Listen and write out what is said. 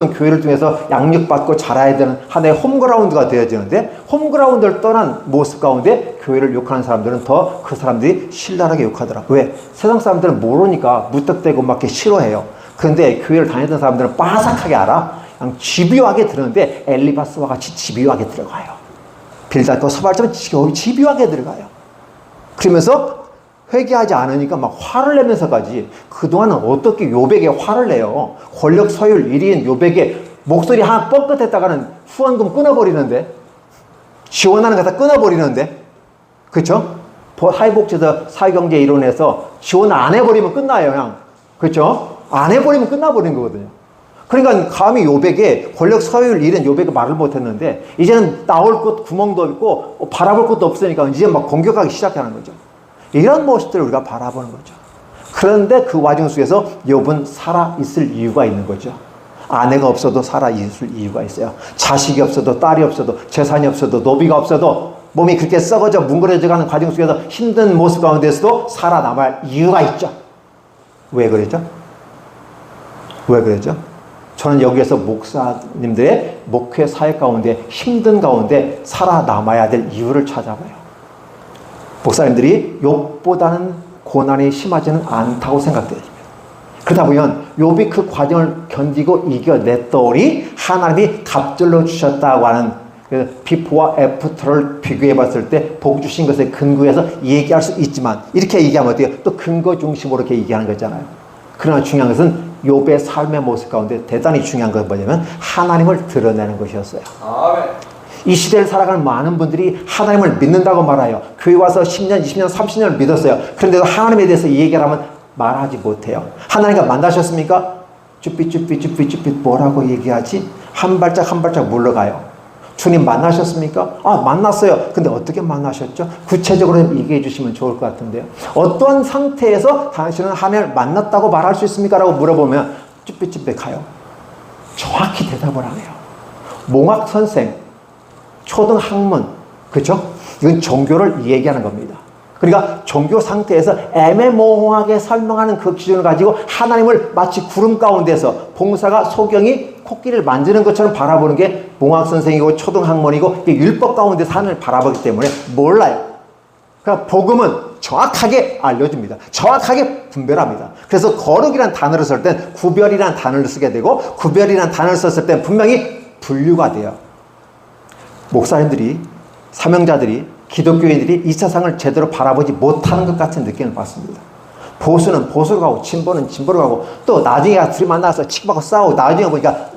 교회를 통해서 양육받고 자라야 되는 하나의 홈그라운드가 되어지는데, 홈그라운드를 떠난 모습 가운데 교회를 욕하는 사람들은 더 그 사람들이 신랄하게 욕하더라. 왜? 세상 사람들은 모르니까 무턱대고 막 이렇게 싫어해요. 그런데 교회를 다니던 사람들은 빠삭하게 알아. 그냥 집요하게 들었는데 엘리바스와 같이 집요하게 들어가요. 빌닷과 서발처럼 집요하게 들어가요. 그러면서 회개하지 않으니까 막 화를 내면서까지, 그동안은 어떻게 요백에 화를 내요. 권력 서열 1위인 요백에 목소리 하나 뻥끗했다가는 후원금 끊어버리는데, 지원하는 거 다 끊어버리는데, 그렇죠? 사회복지사 사회경제 이론에서 지원 안 해버리면 끝나요, 그냥. 그렇죠? 안 해버리면 끝나버리는 거거든요. 그러니까 감히 요백에 권력 서열 1위인 요백에 말을 못했는데, 이제는 나올 곳 구멍도 없고 바라볼 곳도 없으니까 이제 막 공격하기 시작하는 거죠. 이런 모습들을 우리가 바라보는 거죠. 그런데 그 와중 속에서 욥은 살아있을 이유가 있는 거죠. 아내가 없어도 살아있을 이유가 있어요. 자식이 없어도, 딸이 없어도, 재산이 없어도, 노비가 없어도, 몸이 그렇게 썩어져 뭉그러져가는 과정 속에서 힘든 모습 가운데서도 살아남을 이유가 있죠. 왜 그랬죠? 왜 그랬죠? 저는 여기에서 목사님들의 목회 사역 가운데, 힘든 가운데 살아남아야 될 이유를 찾아봐요. 목사님들이 욥보다는 고난이 심하지는 않다고 생각됩니다. 그러다 보면 욥이 그 과정을 견디고 이겨냈더니 하나님이 갑절로 주셨다고 하는 그 비포와 애프터를 비교해 봤을 때 복 주신 것에 근거해서 얘기할 수 있지만, 이렇게 얘기하면 어때요? 또 근거 중심으로 이렇게 얘기하는 거잖아요. 그러나 중요한 것은 욥의 삶의 모습 가운데 대단히 중요한 건 뭐냐면 하나님을 드러내는 것이었어요. 아멘. 이 시대를 살아가는 많은 분들이 하나님을 믿는다고 말해요. 교회 와서 10년, 20년, 30년을 믿었어요. 그런데도 하나님에 대해서 이 얘기를 하면 말하지 못해요. 하나님과 만나셨습니까? 쭈삣 뭐라고 얘기하지? 한 발짝 한 발짝 물러가요. 주님 만나셨습니까? 아, 만났어요. 근데 어떻게 만나셨죠? 구체적으로 얘기해 주시면 좋을 것 같은데요. 어떤 상태에서 당신은 하나님을 만났다고 말할 수 있습니까? 라고 물어보면 쭈삣가요. 정확히 대답을 안 해요. 몽학 선생, 초등학문, 그렇죠? 이건 종교를 얘기하는 겁니다. 그러니까 종교 상태에서 애매모호하게 설명하는 그 기준을 가지고 하나님을 마치 구름 가운데서 봉사가 소경이 코끼리를 만지는 것처럼 바라보는 게 몽학 선생이고 초등학문이고 율법 가운데서 하나님을 바라보기 때문에 몰라요. 그러니까 복음은 정확하게 알려줍니다. 정확하게 분별합니다. 그래서 거룩이라는 단어를 쓸 땐 구별이라는 단어를 쓰게 되고, 구별이라는 단어를 썼을 땐 분명히 분류가 돼요. 목사님들이, 사명자들이, 기독교인들이 이 세상을 제대로 바라보지 못하는 것 같은 느낌을 받습니다. 보수는 보수로 가고 진보는 진보로 가고, 또 나중에 둘이 만나서 치고받고 싸우고, 나중에 보니까